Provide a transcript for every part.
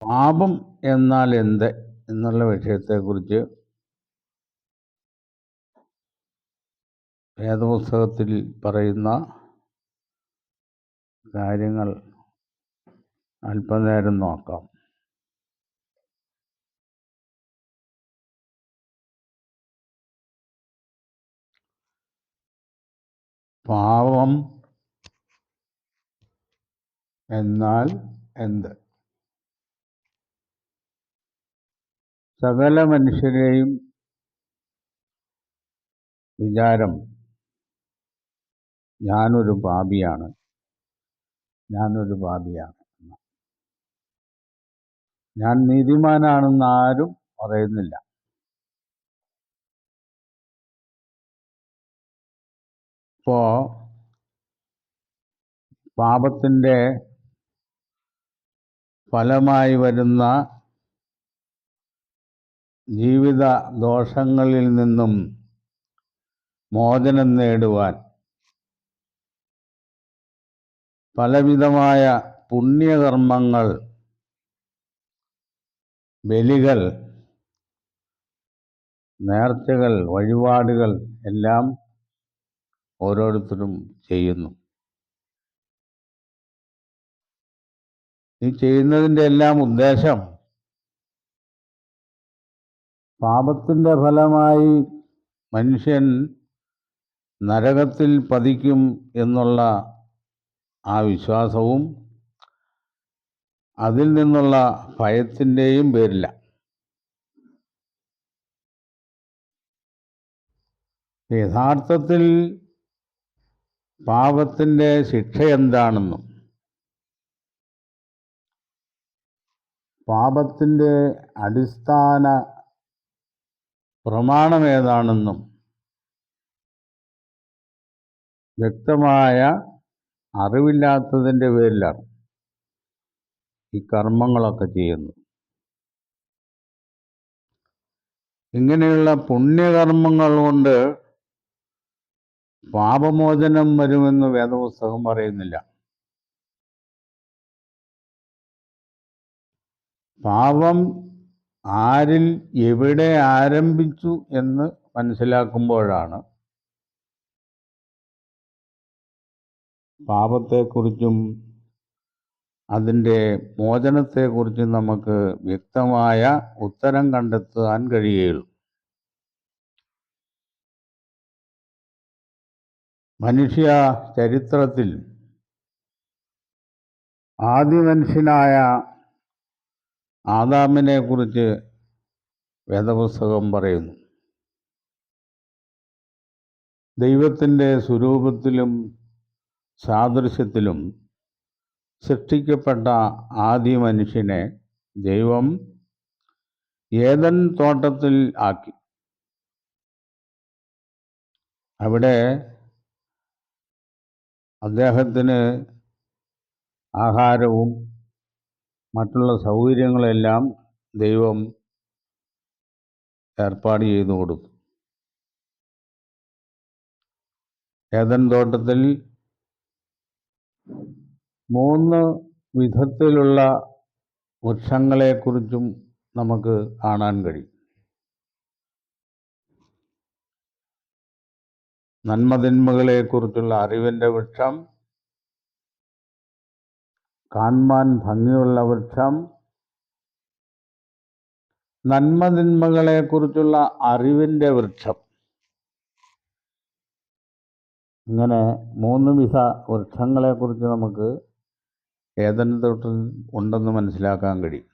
പാപം എന്നാൽ എന്ത് എന്നുള്ള വിഷയത്തെക്കുറിച്ച് വേദപുസ്തകത്തിൽ പറയുന്ന കാര്യങ്ങൾ അല്പനേരം നോക്കാം. പാപം എന്നാൽ എന്ത്? സകല മനുഷ്യരെയും വിചാരം ഞാനൊരു പാപിയാണ്. ഞാൻ നീതിമാനാണെന്ന് ആരും പറയുന്നില്ല. ഇപ്പോ പാപത്തിൻ്റെ ഫലമായി വരുന്ന ജീവിത ദോഷങ്ങളിൽ നിന്നും മോചനം നേടുവാൻ പലവിധമായ പുണ്യകർമ്മങ്ങൾ, ബലികൾ, നേർച്ചകൾ, വഴിപാടുകൾ എല്ലാം ഓരോരുത്തരും ചെയ്യുന്നു. ഈ ചെയ്യുന്നതിൻ്റെ എല്ലാം ഉദ്ദേശം പാപത്തിൻ്റെ ഫലമായി മനുഷ്യൻ നരകത്തിൽ പതിക്കും എന്നുള്ള ആ വിശ്വാസവും അതിൽ നിന്നുള്ള ഭയത്തിൻ്റെയും പേരില്ല. യഥാർത്ഥത്തിൽ പാപത്തിൻ്റെ ശിക്ഷ എന്താണെന്നും പാപത്തിൻ്റെ അടിസ്ഥാന പ്രമാണം ഏതാണെന്നും വ്യക്തമായ അറിവില്ലാത്തതിൻ്റെ പേരിലാണ് ഈ കർമ്മങ്ങളൊക്കെ ചെയ്യുന്നത്. ഇങ്ങനെയുള്ള പുണ്യകർമ്മങ്ങൾ കൊണ്ട് പാപമോചനം വരുമെന്ന് വേദപുസ്തകം പറയുന്നില്ല. പാപം ആരിൽ എവിടെ ആരംഭിച്ചു എന്ന് മനസ്സിലാക്കുമ്പോഴാണ് പാപത്തെക്കുറിച്ചും അതിൻ്റെ മോചനത്തെക്കുറിച്ചും നമുക്ക് വ്യക്തമായ ഉത്തരം കണ്ടെത്താൻ കഴിയുകയുള്ളൂ. മനുഷ്യ ചരിത്രത്തിൽ ആദിമനുഷ്യനായ ആദാമിനെക്കുറിച്ച് വേദപുസ്തകം പറയുന്നു. ദൈവത്തിൻ്റെ സ്വരൂപത്തിലും സാദൃശ്യത്തിലും സൃഷ്ടിക്കപ്പെട്ട ആദി മനുഷ്യനെ ദൈവം ഏദൻ തോട്ടത്തിൽ ആക്കി. അവിടെ അദ്ദേഹത്തിന് ആഹാരവും മറ്റുള്ള സൗകര്യങ്ങളെല്ലാം ദൈവം ഏർപ്പാട് ചെയ്തു കൊടുത്തു. ഏദൻ തോട്ടത്തിൽ 3 വിധത്തിലുള്ള വൃക്ഷങ്ങളെക്കുറിച്ചും നമുക്ക് കാണാൻ കഴിയും. നന്മതിന്മകളെക്കുറിച്ചുള്ള അറിവിൻ്റെ വൃക്ഷം, കാണുവാൻ ഭംഗിയുള്ള വൃക്ഷം, നന്മതിന്മകളെക്കുറിച്ചുള്ള അറിവിൻ്റെ വൃക്ഷം. ഇങ്ങനെ 3 വിധ വൃക്ഷങ്ങളെക്കുറിച്ച് നമുക്ക് ഏദൻ തോട്ടത്തിൽ ഉണ്ടെന്ന് മനസ്സിലാക്കാൻ കഴിയും.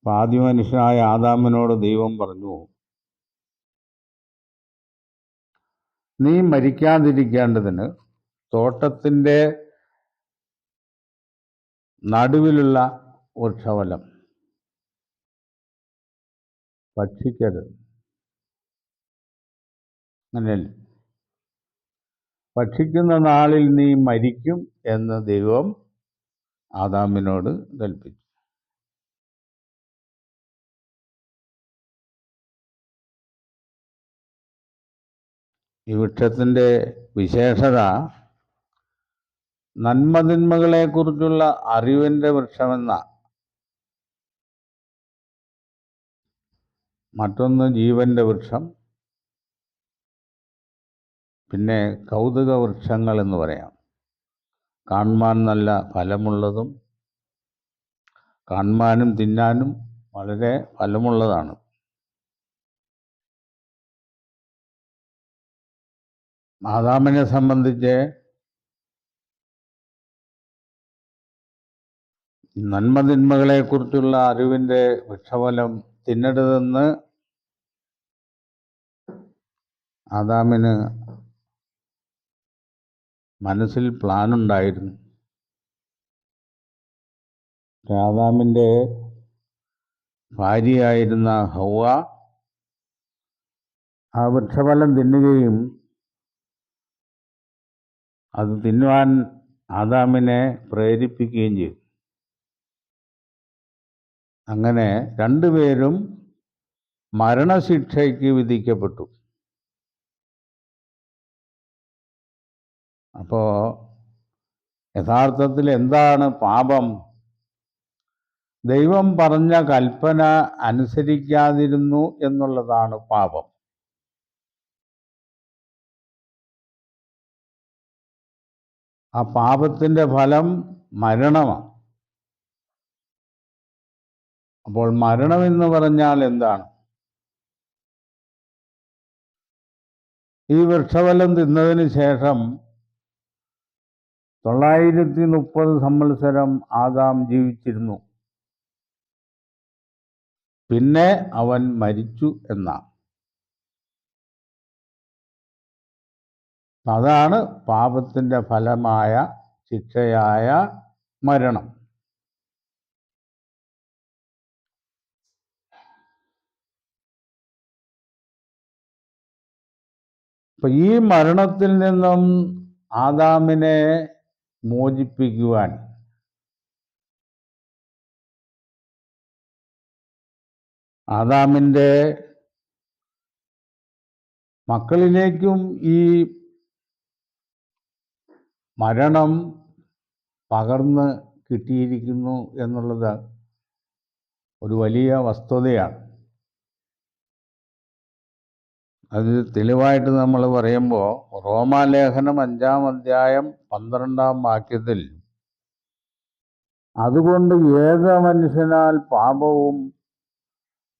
ആദിമനുഷ്യനായ ആദാമിനോട് ദൈവം പറഞ്ഞു, നീ മരിക്കാതിരിക്കേണ്ടതിന് തോട്ടത്തിൻ്റെ നടുവിലുള്ള വൃക്ഷഫലം ഭക്ഷിക്കരുത്. അങ്ങനെയല്ലേ? ഭക്ഷിക്കുന്ന നാളിൽ നീ മരിക്കും എന്ന് ദൈവം ആദാമിനോട് കൽപ്പിച്ചു. ഈ വൃക്ഷത്തിൻ്റെ വിശേഷത നന്മതിന്മകളെക്കുറിച്ചുള്ള അറിവിൻ്റെ വൃക്ഷമെന്ന, മറ്റൊന്ന് ജീവന്റെ വൃക്ഷം, പിന്നെ കൗതുക വൃക്ഷങ്ങൾ എന്ന് പറയാം. കാണുവാൻ നല്ല ഫലമുള്ളതും കാണുവാനും തിന്നാനും വളരെ ഫലമുള്ളതാണ്. ആദാമിനെ സംബന്ധിച്ച് നന്മതിന്മകളെക്കുറിച്ചുള്ള അറിവിൻ്റെ വൃക്ഷഫലം തിന്നരുതെന്ന് ആദാമിന് മനസ്സിൽ പ്ലാനുണ്ടായിരുന്നു. ആദാമിൻ്റെ ഭാര്യയായിരുന്ന ഹൗവ ആ വൃക്ഷഫലം തിന്നുകയും അത് തിന്നുവാൻ ആദാമിനെ പ്രേരിപ്പിക്കുകയും ചെയ്തു. അങ്ങനെ രണ്ടുപേരും മരണശിക്ഷയ്ക്ക് വിധിക്കപ്പെട്ടു. അപ്പോൾ യഥാർത്ഥത്തിൽ എന്താണ് പാപം? ദൈവം പറഞ്ഞ കൽപ്പന അനുസരിക്കാതിരുന്നു എന്നുള്ളതാണ് പാപം. ആ പാപത്തിൻ്റെ ഫലം മരണമാണ്. അപ്പോൾ മരണം എന്ന് പറഞ്ഞാൽ എന്താണ്? ഈ വൃക്ഷഫലം തിന്നതിന് ശേഷം 930 സംവത്സരം ആദാം ജീവിച്ചിരുന്നു. പിന്നെ അവൻ മരിച്ചു എന്നാണ്. അതാണ് പാപത്തിൻ്റെ ഫലമായ ശിക്ഷയായ മരണം. അപ്പം ഈ മരണത്തിൽ നിന്നും ആദാമിനെ മോചിപ്പിക്കുവാൻ ആദാമിൻ്റെ മക്കളിലേക്കും ഈ മരണം പകർന്ന് കിട്ടിയിരിക്കുന്നു എന്നുള്ളത് ഒരു വലിയ വസ്തുതയാണ്. അത് തെളിവായിട്ട് നമ്മൾ പറയുമ്പോൾ റോമാലേഖനം 5-ാം അധ്യായം 12-ാം വാക്യത്തിൽ, അതുകൊണ്ട് ഏക മനുഷ്യനാൽ പാപവും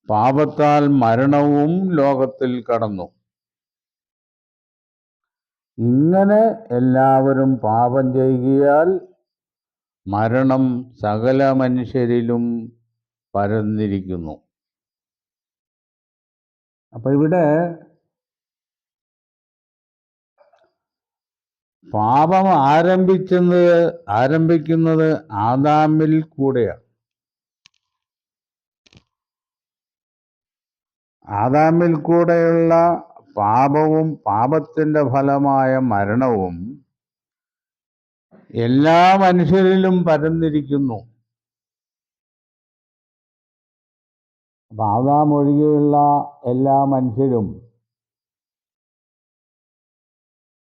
പാപത്താൽ മരണവും ലോകത്തിൽ കടന്നു. ഇങ്ങനെ എല്ലാവരും പാപം ചെയ്യുകയാൽ മരണം സകല മനുഷ്യരിലും പരന്നിരിക്കുന്നു. അപ്പം ഇവിടെ പാപം ആരംഭിക്കുന്നത് ആദാമിൽ കൂടെയാണ്. ആദാമിൽ കൂടെയുള്ള പാപവും പാപത്തിൻ്റെ ഫലമായ മരണവും എല്ലാ മനുഷ്യരിലും പരന്നിരിക്കുന്നു. അപ്പം ആദാം ഒഴികെയുള്ള എല്ലാ മനുഷ്യരും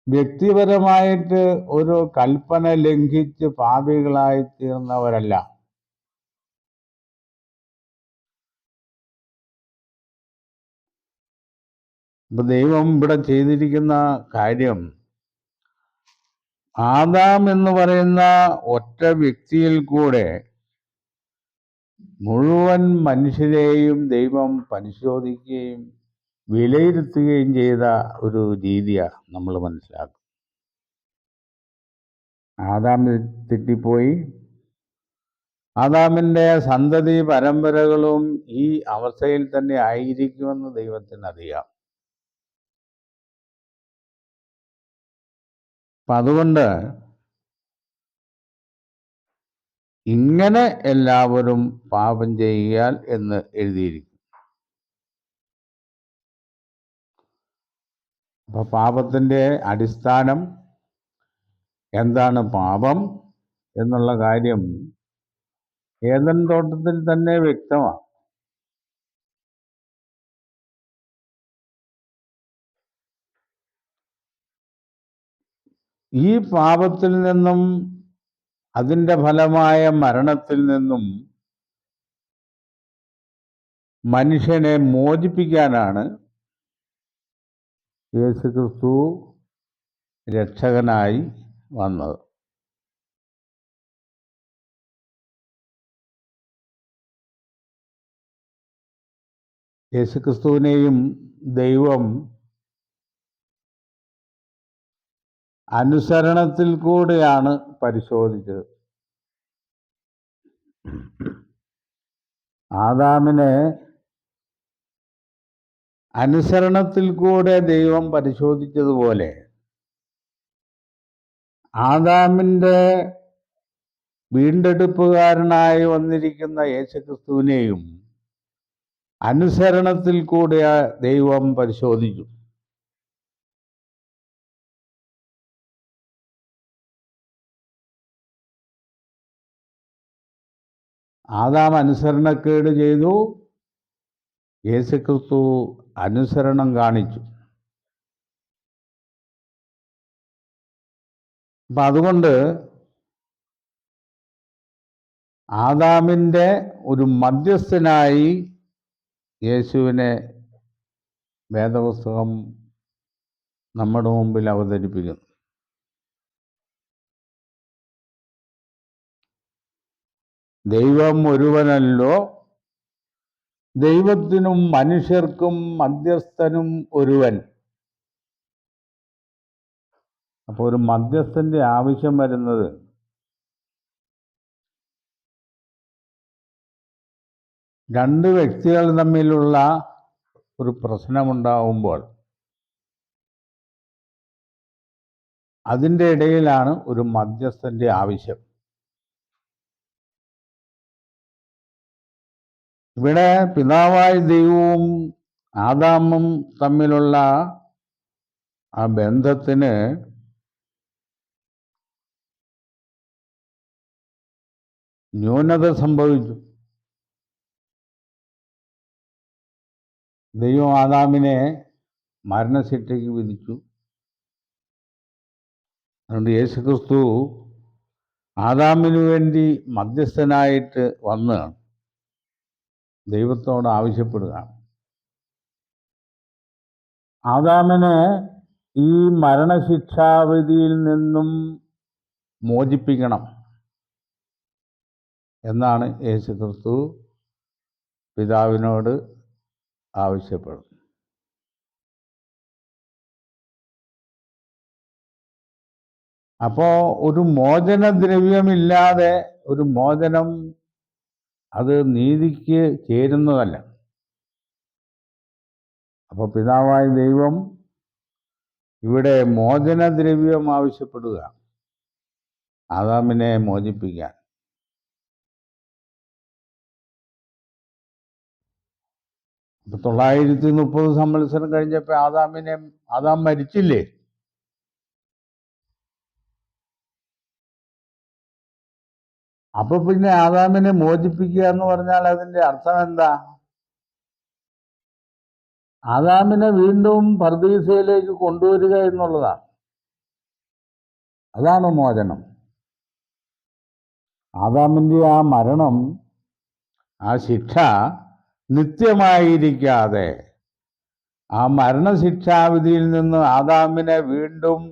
വ്യക്തിപരമായിട്ട് ഒരു കൽപ്പന ലംഘിച്ച് പാപികളായി തീർന്നവരല്ല. ഇപ്പം ദൈവം ഇവിടെ ചെയ്തിരിക്കുന്ന കാര്യം, ആദാം എന്ന് പറയുന്ന ഒറ്റ വ്യക്തിയിൽ കൂടെ മുഴുവൻ മനുഷ്യരെയും ദൈവം പരിശോധിക്കുകയും വിലയിരുത്തുകയും ചെയ്ത ഒരു രീതിയാണ് നമ്മൾ മനസ്സിലാക്കുക. ആദാം തെറ്റിപ്പോയി. ആദാമിൻ്റെ സന്തതി പരമ്പരകളും ഈ അവസ്ഥയിൽ തന്നെ ആയിരിക്കുമെന്ന് ദൈവത്തിനറിയാം. അപ്പം അതുകൊണ്ട് ഇങ്ങനെ എല്ലാവരും പാപം ചെയ്യുകയാൽ എന്ന് എഴുതിയിരിക്കും. അപ്പോൾ പാപത്തിൻ്റെ അടിസ്ഥാനം എന്താണ്? പാപം എന്നുള്ള കാര്യം ഏദൻ തോട്ടത്തിൽ തന്നെ വ്യക്തമാണ്. ഈ പാപത്തിൽ നിന്നും അതിൻ്റെ ഫലമായ മരണത്തിൽ നിന്നും മനുഷ്യനെ മോചിപ്പിക്കാനാണ് യേശുക്രിസ്തു രക്ഷകനായി വന്നത്. യേശുക്രിസ്തുവിനെയും ദൈവം അനുസരണത്തിൽ കൂടെയാണ് പരിശോധിച്ചത്. ആദാമിനെ അനുസരണത്തിൽ കൂടെ ദൈവം പരിശോധിച്ചതുപോലെ ആദാമിൻ്റെ വീണ്ടെടുപ്പുകാരനായി വന്നിരിക്കുന്ന യേശുക്രിസ്തുവിനെയും അനുസരണത്തിൽ കൂടെ ദൈവം പരിശോധിച്ചു. ആദാം അനുസരണക്കേട് ചെയ്തു, യേശുക്രിസ്തു അനുസരണം കാണിച്ചു. അപ്പം അതുകൊണ്ട് ആദാമിൻ്റെ ഒരു മധ്യസ്ഥനായി യേശുവിനെ വേദപുസ്തകം നമ്മുടെ മുമ്പിൽ അവതരിപ്പിക്കുന്നു. ദൈവം ഒരുവനല്ലോ, ദൈവത്തിനും മനുഷ്യർക്കും മധ്യസ്ഥനും ഒരുവൻ. അപ്പോൾ ഒരു മധ്യസ്ഥന്റെ ആവശ്യം വരുന്നത് രണ്ട് വ്യക്തികൾ തമ്മിലുള്ള ഒരു പ്രശ്നമുണ്ടാകുമ്പോൾ അതിൻ്റെ ഇടയിലാണ് ഒരു മധ്യസ്ഥന്റെ ആവശ്യം. ഇവിടെ പിതാവായ ദൈവവും ആദാമും തമ്മിലുള്ള ആ ബന്ധത്തിന് ന്യൂനത സംഭവിച്ചു. ദൈവം ആദാമിനെ മരണശിക്ഷയ്ക്ക് വിധിച്ചു. അതുകൊണ്ട് യേശുക്രിസ്തു ആദാമിനു വേണ്ടി മധ്യസ്ഥനായിട്ട് വന്ന് ദൈവത്തോട് ആവശ്യപ്പെടുകയാണ്. ആദാമിനെ ഈ മരണശിക്ഷാവിധിയിൽ നിന്നും മോചിപ്പിക്കണം എന്നാണ് യേശുക്രിസ്തു പിതാവിനോട് ആവശ്യപ്പെടുന്നത്. അപ്പോൾ ഒരു മോചനദ്രവ്യമില്ലാതെ ഒരു മോചനം അത് നീതിക്ക് ചേരുന്നതല്ല. അപ്പോൾ പിതാവായ ദൈവം ഇവിടെ മോചനദ്രവ്യം ആവശ്യപ്പെടുക, ആദാമിനെ മോചിപ്പിക്കാൻ. ഇപ്പൊ 930 സംവത്സരം കഴിഞ്ഞപ്പോൾ ആദാം മരിച്ചില്ലേ? അപ്പൊ പിന്നെ ആദാമിനെ മോചിപ്പിക്കുക എന്ന് പറഞ്ഞാൽ അതിന്റെ അർത്ഥം എന്താ? ആദാമിനെ വീണ്ടും പർദീസയിലേക്ക് കൊണ്ടുവരിക എന്നുള്ളതാണ്. അതാണ് മോചനം. ആദാമിൻ്റെ ആ മരണം, ആ ശിക്ഷ നിത്യമായിരിക്കാതെ ആ മരണശിക്ഷാവിധിയിൽ നിന്ന് ആദാമിനെ വീണ്ടും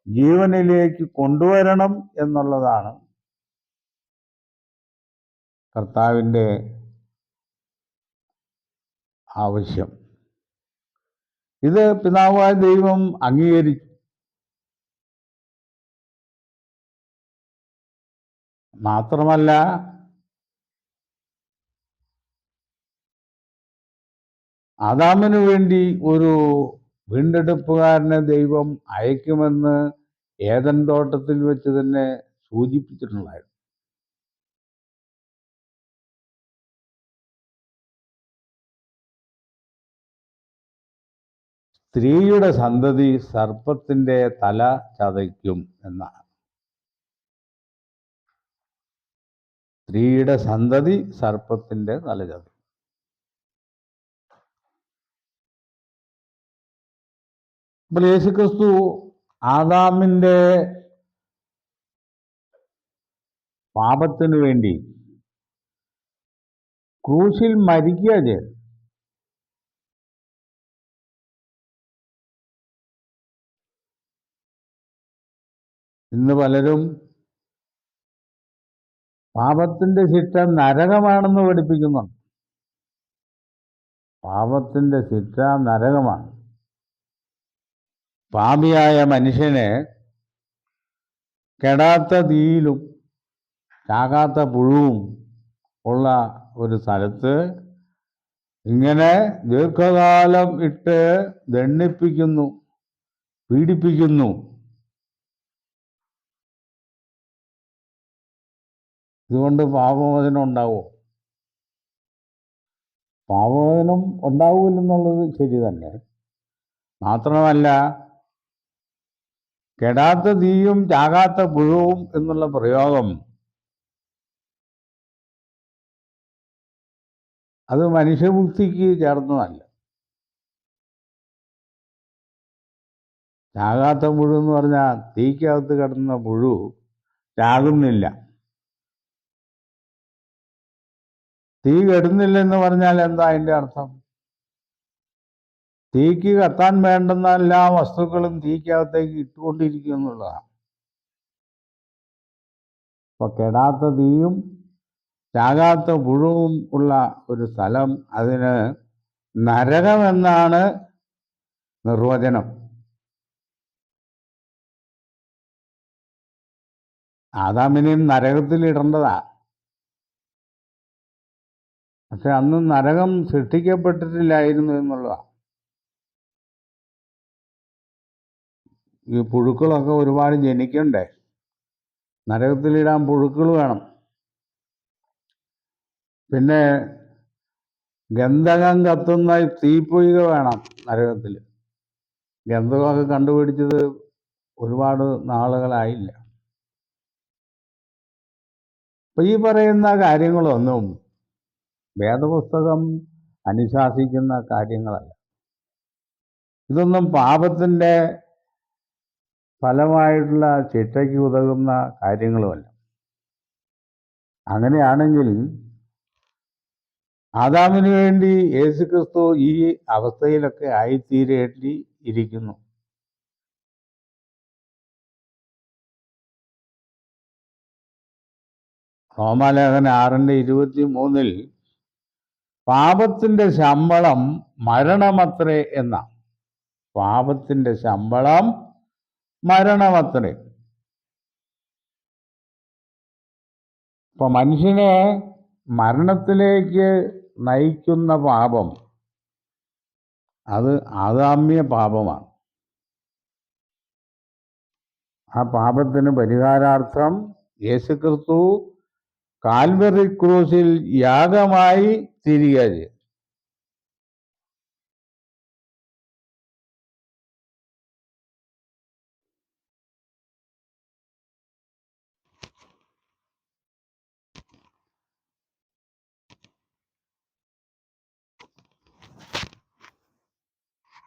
ജീവനിലേക്ക് കൊണ്ടുവരണം എന്നുള്ളതാണ് കർത്താവിൻ്റെ ആവശ്യം. ഇത് പിതാവായ ദൈവം അംഗീകരിച്ചു. മാത്രമല്ല, ആദാമിനു വേണ്ടി ഒരു വീണ്ടെടുപ്പുകാരനെ ദൈവം അയക്കുമെന്ന് ഏദൻ തോട്ടത്തിൽ വെച്ച് തന്നെ സൂചിപ്പിച്ചിട്ടുണ്ടായിരുന്നു. സ്ത്രീയുടെ സന്തതി സർപ്പത്തിൻ്റെ തല ചതയ്ക്കും എന്നാണ്. സ്ത്രീയുടെ സന്തതി സർപ്പത്തിൻ്റെ തല ചതയ്ക്കും. അപ്പോൾ യേശുക്രിസ്തു ആദാമിൻ്റെ പാപത്തിനു വേണ്ടി ക്രൂശിൽ മരിക്കുക ചെയ്തു. ഇന്ന് പലരും പാപത്തിന്റെ ശിക്ഷ നരകമാണെന്ന് പഠിപ്പിക്കുന്നുണ്ട്. പാപത്തിന്റെ ശിക്ഷ നരകമാണ്. പാപിയായ മനുഷ്യനെ കെടാത്ത തീയിലും ചാകാത്ത പുഴുവും ഉള്ള ഒരു സ്ഥലത്ത് ഇങ്ങനെ ദീർഘകാലം ഇട്ട് ദണ്ഡിപ്പിക്കുന്നു, പീഡിപ്പിക്കുന്നു. ഇതുകൊണ്ട് പാപമോചനം ഉണ്ടാവുമോ? പാപമോചനം ഉണ്ടാവില്ലെന്നുള്ളത് ശരി തന്നെ. മാത്രമല്ല, കെടാത്ത തീയും ചാകാത്ത പുഴുവും എന്നുള്ള പ്രയോഗം അത് മനുഷ്യബുദ്ധിക്ക് ചേർന്നതല്ല. ചാകാത്ത പുഴു എന്ന് പറഞ്ഞാൽ തീക്കകത്ത് കിടന്ന പുഴു ചാകുന്നില്ല. തീ കെടുന്നില്ലെന്ന് പറഞ്ഞാൽ എന്താ അതിൻ്റെ അർത്ഥം? തീക്ക് കത്താൻ വേണ്ടുന്ന എല്ലാ വസ്തുക്കളും തീക്കകത്തേക്ക് ഇട്ടുകൊണ്ടിരിക്കും എന്നുള്ളതാണ്. അപ്പൊ കെടാത്ത തീയും ചാകാത്ത പുഴുവും ഉള്ള ഒരു സ്ഥലം, അതിന് നരകമെന്നാണ് നിർവചനം. ആദാമിനെയും നരകത്തിലിടേണ്ടതാ. പക്ഷെ അന്ന് നരകം സൃഷ്ടിക്കപ്പെട്ടിട്ടില്ലായിരുന്നു എന്നുള്ളതാണ്. ഈ പുഴുക്കളൊക്കെ ഒരുപാട് ജനിക്കണ്ടേ? നരകത്തിലിടാൻ പുഴുക്കൾ വേണം. പിന്നെ ഗന്ധകം കത്തുന്ന തീപ്പൊയ്ക വേണം നരകത്തിൽ. ഗന്ധകമൊക്കെ കണ്ടുപിടിച്ചത് ഒരുപാട് നാളുകളായില്ല. അപ്പൊ ഈ പറയുന്ന കാര്യങ്ങളൊന്നും വേദപുസ്തകം അനുശാസിക്കുന്ന കാര്യങ്ങളല്ല. ഇതൊന്നും പാപത്തിൻ്റെ ഫലമായിട്ടുള്ള ശിക്ഷയ്ക്ക് ഉതകുന്ന കാര്യങ്ങളുമല്ല. അങ്ങനെയാണെങ്കിൽ ആദാമിനു വേണ്ടി യേശുക്രിസ്തു ഈ അവസ്ഥയിലൊക്കെ ആയിത്തീരേണ്ടിയിരിക്കുന്നു. റോമാലേഖനം 6:23 പാപത്തിന്റെ ശമ്പളം മരണമത്രേ എന്ന. പാപത്തിന്റെ ശമ്പളം മരണമത്രേ. ഇപ്പൊ മനുഷ്യനെ മരണത്തിലേക്ക് നയിക്കുന്ന പാപം അത് ആദാമ്യ പാപമാണ്. ആ പാപത്തിന് പരിഹാരാർത്ഥം യേശുക്രിസ്തു കാൽവറി ക്രൂശിൽ യാഗമായി തീരുക ചെയ്തു.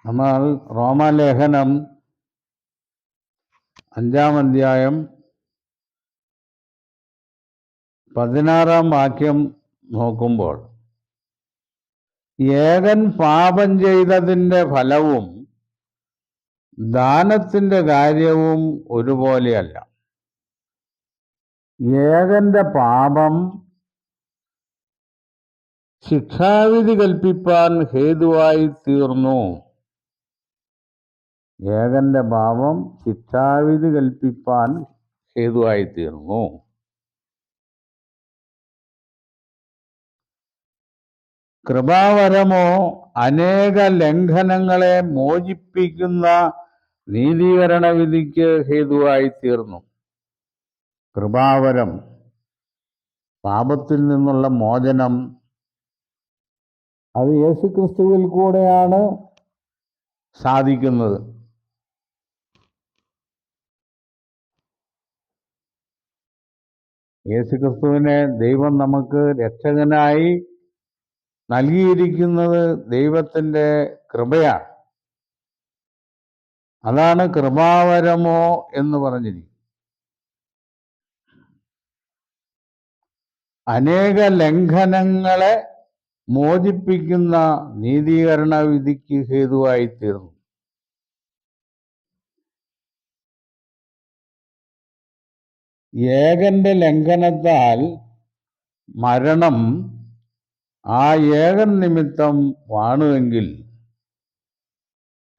നമ്മൾ റോമാലേഖനം 5-ാം അധ്യായം 16-ാം വാക്യം നോക്കുമ്പോൾ, ഏകൻ പാപം ചെയ്തതിൻ്റെ ഫലവും ദാനത്തിൻ്റെ കാര്യവും ഒരുപോലെയല്ല. ഏകന്റെ പാപം ശിക്ഷാവിധി കൽപ്പിപ്പാൻ ഹേതുവായി തീർന്നു. ഏകന്റെ പാപം ശിക്ഷാവിധി കൽപ്പിപ്പാൻ ഹേതുവായി തീർന്നു. കൃപാവരമോ അനേക ലംഘനങ്ങളെ മോചിപ്പിക്കുന്ന നീതീകരണ വിധിക്ക് ഹേതുവായി തീർന്നു. കൃപാവരം, പാപത്തിൽ നിന്നുള്ള മോചനം, അത് യേശുക്രിസ്തുവിൽ കൂടെയാണ് സാധിക്കുന്നത്. യേശുക്രിസ്തുവിനെ ദൈവം നമുക്ക് രക്ഷകനായി നൽകിയിരിക്കുന്നത് ദൈവത്തിൻ്റെ കൃപയാണ്. അതാണ് കൃപാവരമോ എന്ന് പറഞ്ഞിരിക്കുന്നത്. അനേക ലംഘനങ്ങളെ മോചിപ്പിക്കുന്ന നീതീകരണ വിധിക്ക് ഹേതുവായിത്തീർന്നു. ഏകന്റെ ലംഘനത്താൽ മരണം ആ ഏകൻ നിമിത്തം വാണുവെങ്കിൽ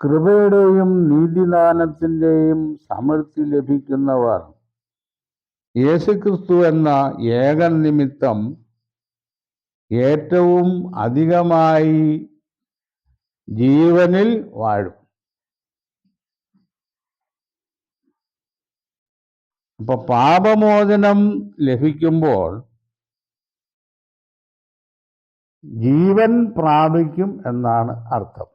കൃപയുടെയും നീതിദാനത്തിൻ്റെയും സമൃദ്ധി ലഭിക്കുന്നവർ യേശുക്രിസ്തു എന്ന ഏകൻ നിമിത്തം ഏറ്റവും അധികമായി ജീവനിൽ വാഴും. അപ്പൊ പാപമോചനം ലഭിക്കുമ്പോൾ ജീവൻ പ്രാപിക്കും എന്നാണ് അർത്ഥം.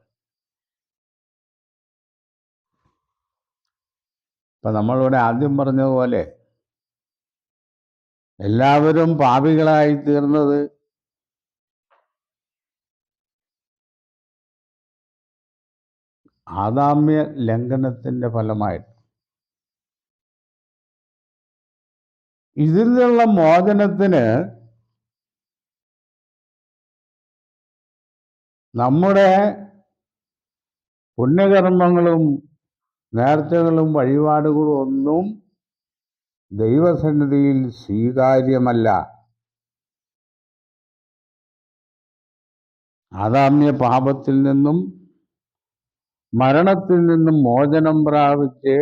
ഇപ്പൊ നമ്മളിവിടെ ആദ്യം പറഞ്ഞതുപോലെ എല്ലാവരും പാപികളായി തീർന്നത് ആദാമ്യ ലംഘനത്തിന്റെ ഫലമായിട്ട്. ഇതിൽ നിന്നുള്ള മോചനത്തിന് നമ്മുടെ പുണ്യകർമ്മങ്ങളും നേർച്ചകളും വഴിപാടുകളും ഒന്നും ദൈവസന്നിധിയിൽ സ്വീകാര്യമല്ല. ആദാമ്യ പാപത്തിൽ നിന്നും മരണത്തിൽ നിന്നും മോചനം പ്രാപിച്ച്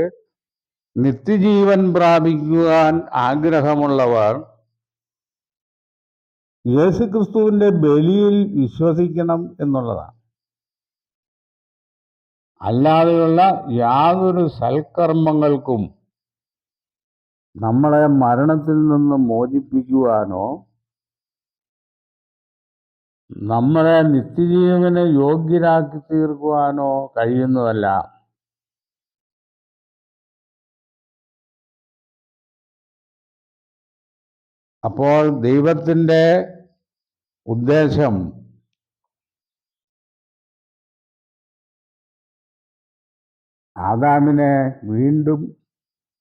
നിത്യജീവൻ പ്രാപിക്കുവാൻ ആഗ്രഹമുള്ളവർ യേശുക്രിസ്തുവിൻ്റെ ബലിയിൽ വിശ്വസിക്കണം എന്നുള്ളതാണ്. അല്ലാതെയുള്ള യാതൊരു സൽക്കർമ്മങ്ങൾക്കും നമ്മളെ മരണത്തിൽ നിന്ന് മോചിപ്പിക്കുവാനോ നമ്മളെ നിത്യജീവന് യോഗ്യരാക്കി തീർക്കുവാനോ കഴിയുന്നതല്ല. അപ്പോൾ ദൈവത്തിൻ്റെ ഉദ്ദേശം ആദാമിനെ വീണ്ടും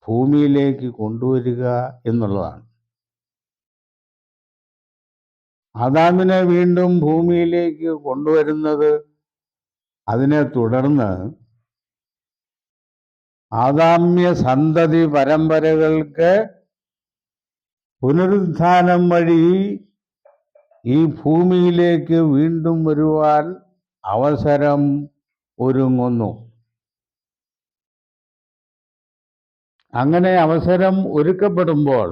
ഭൂമിയിലേക്ക് കൊണ്ടുവരിക എന്നുള്ളതാണ്. ആദാമിനെ വീണ്ടും ഭൂമിയിലേക്ക് കൊണ്ടുവരുന്നത്, അതിനെ തുടർന്ന് ആദാമ്യ സന്തതി പരമ്പരകൾക്ക് പുനരുത്ഥാനം വഴി ഈ ഭൂമിയിലേക്ക് വീണ്ടും വരുവാൻ അവസരം ഒരുങ്ങുന്നു. അങ്ങനെ അവസരം ഒരുക്കപ്പെടുമ്പോൾ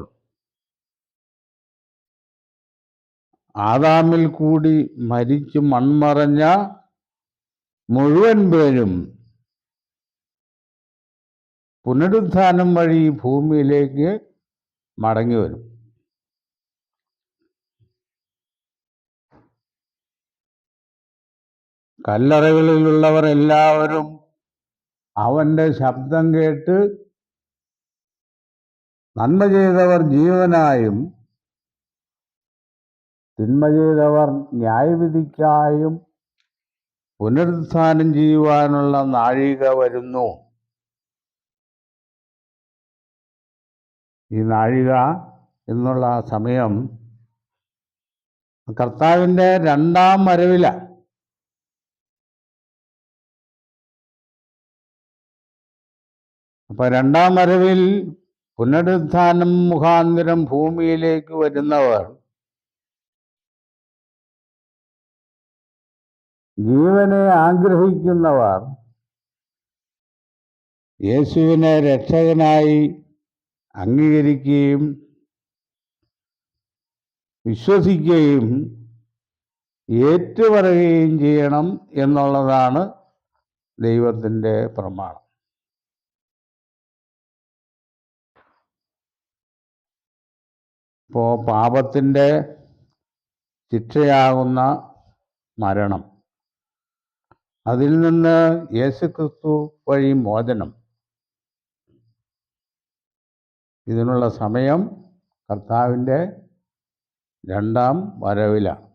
ആദാമിൽ കൂടി മരിച്ചു മൺമറഞ്ഞ മുഴുവൻ പേരും പുനരുത്ഥാനം വഴി ഭൂമിയിലേക്ക് മടങ്ങി വരും. കല്ലറകളിലുള്ളവർ എല്ലാവരും അവൻ്റെ ശബ്ദം കേട്ട് നന്മ ചെയ്തവർ ജീവനായും തിന്മ ചെയ്തവർ ന്യായവിധിക്കായും പുനരുത്ഥാനം ചെയ്യുവാനുള്ള നാഴിക വരുന്നു. ഈ നാഴിക എന്നുള്ള സമയം കർത്താവിൻ്റെ രണ്ടാം വരവിലാണ്. അപ്പൊ രണ്ടാം വരവിൽ പുനരുത്ഥാനം മുഖാന്തരം ഭൂമിയിലേക്ക് വരുന്നവർ ജീവനെ ആഗ്രഹിക്കുന്നവർ യേശുവിനെ രക്ഷകനായി അംഗീകരിക്കുകയും വിശ്വസിക്കുകയും ഏറ്റുപറയുകയും ചെയ്യണം എന്നുള്ളതാണ് ദൈവത്തിൻ്റെ പ്രമാണം. ഇപ്പോൾ പാപത്തിൻ്റെ ശിക്ഷയാകുന്ന മരണം, അതിൽ നിന്ന് യേശുക്രിസ്തു വഴി മോചനം, ഇതിനുള്ള സമയം കർത്താവിൻ്റെ രണ്ടാം വരവിലാണ്.